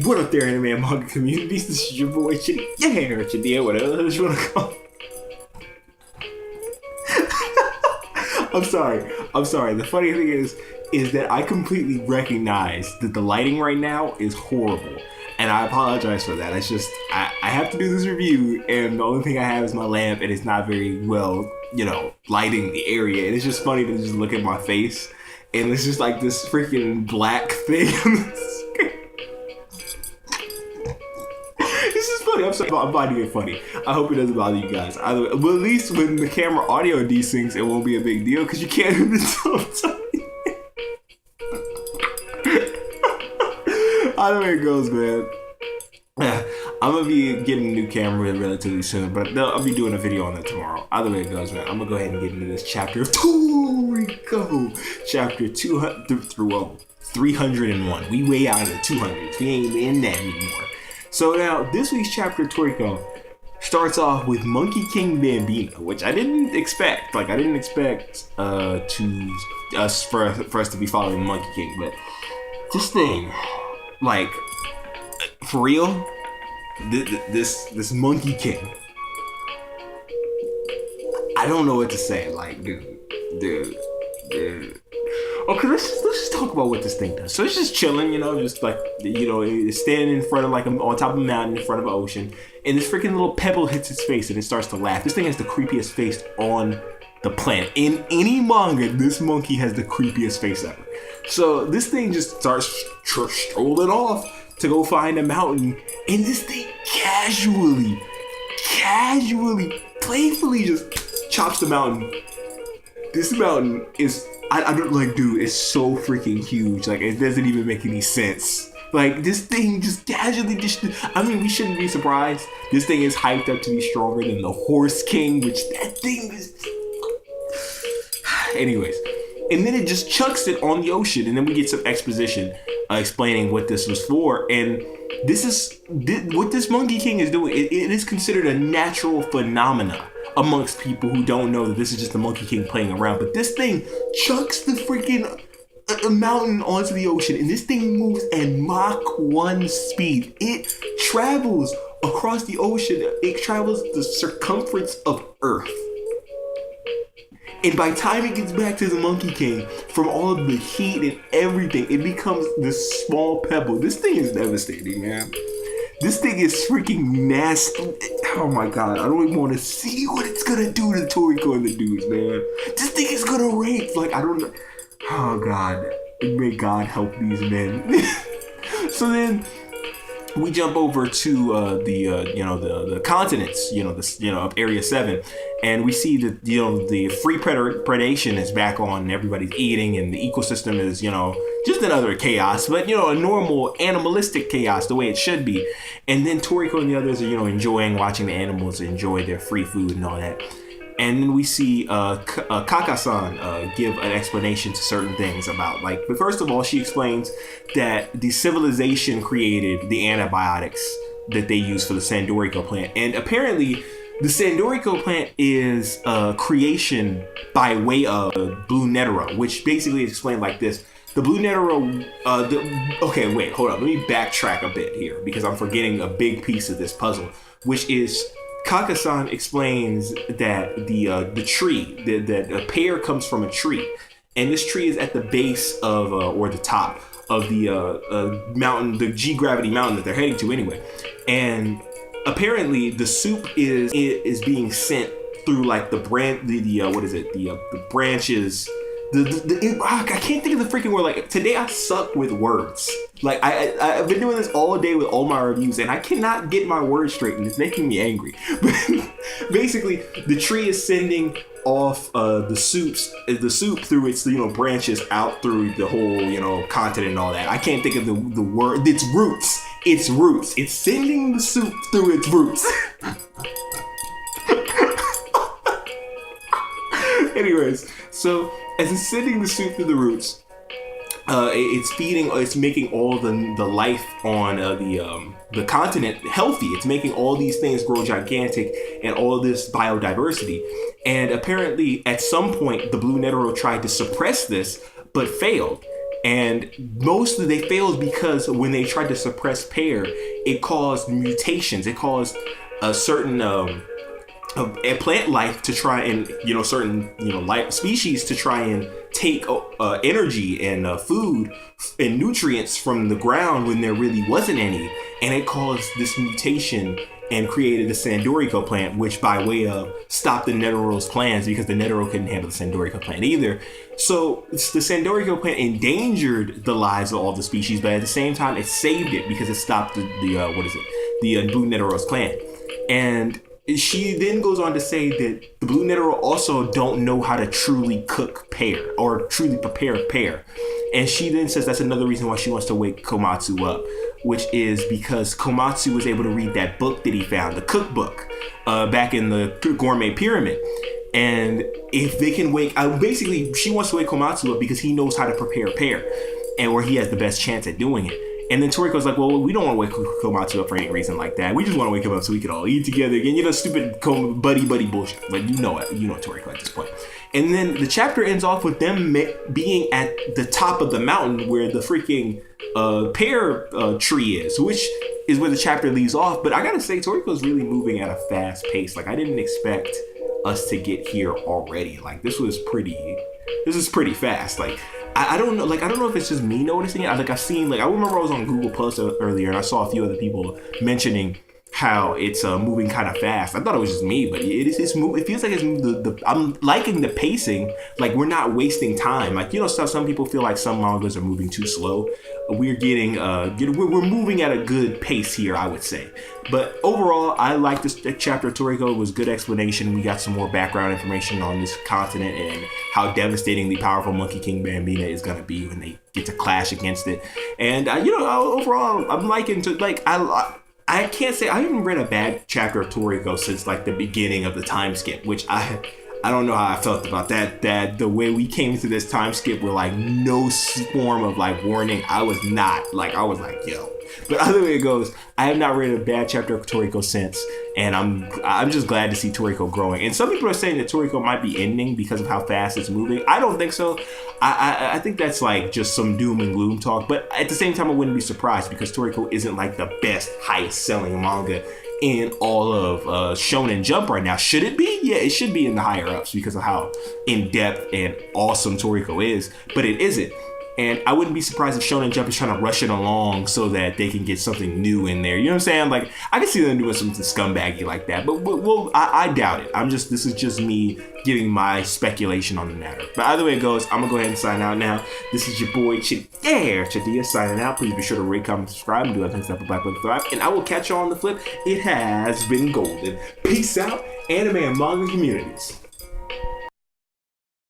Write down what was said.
What up there, anime and manga communities? This is your boy Chitty. Yeah, Chitty, whatever you want to call it. I'm sorry. The funny thing is that I completely recognize that the lighting right now is horrible. And I apologize for that. It's just, I have to do this review, and the only thing I have is my lamp, and it's not very well, lighting the area. And it's just funny to just look at my face, and it's just like this freaking black thing on the screen. This is funny. I'm sorry. I'm finding it funny. I hope it doesn't bother you guys. Either way, well, at least when the camera audio desyncs, it won't be a big deal because you can't even tell I'm talking. Either way it goes, man. I'm gonna be getting a new camera relatively soon, but I'll be doing a video on that tomorrow. Either way it goes, man. I'm gonna go ahead and get into this chapter of Toriko. Chapter 301. We way out of the 200s. We ain't in that anymore. So now, this week's chapter of Toriko starts off with Monkey King Bambino, which I didn't expect. Like, I didn't expect for us to be following Monkey King, but this thing, like, for real, this Monkey King, I don't know what to say. Like, dude. Okay, let's just talk about what this thing does. So it's just chilling, just like, it's standing in front of, like, on top of a mountain in front of an ocean, and this freaking little pebble hits its face and it starts to laugh. This thing has the creepiest face on the planet. In any manga, this monkey has the creepiest face ever. So this thing just starts strolling off to go find a mountain, and this thing casually, playfully just chops the mountain. This mountain is, I don't like, dude, it's so freaking huge. Like, it doesn't even make any sense. Like, this thing just casually we shouldn't be surprised. This thing is hyped up to be stronger than the Horse King, which that thing is. Anyways, and then it just chucks it on the ocean, and then we get some exposition explaining what this was for. And what this Monkey King is doing. It is considered a natural phenomena amongst people who don't know that this is just the Monkey King playing around. But this thing chucks the freaking mountain onto the ocean, and this thing moves at Mach 1 speed. It travels across the ocean. It travels the circumference of Earth. And by the time it gets back to the Monkey King, from all of the heat and everything, it becomes this small pebble. This thing is devastating, man. This thing is freaking nasty. Oh my god, I don't even want to see what it's gonna do to Toriko and the dudes, man. This thing is gonna rape. Like, I don't know. Oh god. May God help these men. So then we jump over to the continents, up Area 7, and we see that the free predation is back on, and everybody's eating, and the ecosystem is just another chaos, but a normal animalistic chaos, the way it should be. And then Toriko and the others are enjoying watching the animals enjoy their free food and all that. And then we see Kaka-san give an explanation to certain things about, like, but first of all, she explains that the civilization created the antibiotics that they use for the Sandoriko plant. And apparently, the Sandoriko plant is a creation by way of Blue Netero, which basically is explained like this. The Blue Netero, okay, wait, hold up. Let me backtrack a bit here because I'm forgetting a big piece of this puzzle, which is Kaka-san explains that the tree, that a pear comes from a tree, and this tree is at the base of, or the top of the mountain, the G-gravity mountain that they're heading to anyway. And apparently the soup is being sent through, like, the branches. I can't think of the freaking word. Like, today I suck with words. Like, I've been doing this all day with all my reviews, and I cannot get my words straight, and it's making me angry. But basically, the tree is sending off the soup through its branches out through the whole continent and all that. I can't think of the word. It's roots. It's roots. It's sending the soup through its roots. Anyways, so as it's sending the soup through the roots, it's making all the life on the continent healthy. It's making all these things grow gigantic and all this biodiversity. And apparently, at some point, the Blue Netero tried to suppress this, but failed. And mostly they failed because when they tried to suppress pair, it caused mutations. It caused a certain a plant life to try and, certain, life species to try and take energy and food and nutrients from the ground when there really wasn't any. And it caused this mutation and created the Sandorico plant, which by way of stopped the Netero's plans because the Netero couldn't handle the Sandorico plant either. So the Sandorico plant endangered the lives of all the species, but at the same time it saved it because it stopped the Blue Netero's plan. And she then goes on to say that the Blue Netero also don't know how to truly cook pear or truly prepare pear. And she then says that's another reason why she wants to wake Komatsu up, which is because Komatsu was able to read that book that he found, the cookbook, back in the Gourmet Pyramid. And if they can basically she wants to wake Komatsu up because he knows how to prepare pear and where he has the best chance at doing it. And then Toriko's like, well, we don't want to wake Komatsu up for any reason like that. We just want to wake him up so we can all eat together again. Stupid buddy bullshit. Like, you know Toriko at this point. And then the chapter ends off with them being at the top of the mountain where the freaking pear tree is, which is where the chapter leaves off. But I gotta say, Toriko's really moving at a fast pace. Like, I didn't expect us to get here already. Like, this is pretty fast. Like, I don't know. Like, I don't know if it's just me noticing it. I remember I was on Google Plus earlier and I saw a few other people mentioning how it's moving kind of fast. I thought it was just me, but it feels like it's I'm liking the pacing. Like, we're not wasting time. Like, some people feel like some mangas are moving too slow. We're we're moving at a good pace here, I would say. But overall, I like this chapter of Toriko. It was good explanation. We got some more background information on this continent and how devastatingly powerful Monkey King Bambina is going to be when they get to clash against it. And, overall, I'm liking to, like, I can't say I haven't read a bad chapter of Toriko since like the beginning of the time skip, which I don't know how I felt about that. That the way we came into this time skip with like no form of like warning, I was like, yo. But either way it goes, I have not read a bad chapter of Toriko since, and I'm just glad to see Toriko growing. And some people are saying that Toriko might be ending because of how fast it's moving. I don't think so. I think that's like just some doom and gloom talk. But at the same time, I wouldn't be surprised because Toriko isn't like the best, highest selling manga in all of Shonen Jump right now. Should it be? Yeah, it should be in the higher ups because of how in depth and awesome Toriko is. But it isn't. And I wouldn't be surprised if Shonen Jump is trying to rush it along so that they can get something new in there. You know what I'm saying? Like, I can see them doing something scumbaggy like that, but I doubt it. This is just me giving my speculation on the matter. But either way it goes, I'm gonna go ahead and sign out now. This is your boy Chadia signing out. Please be sure to rate, comment, subscribe, and do other things that Black Brother Thrive. And I will catch you on the flip. It has been golden. Peace out, anime and manga communities.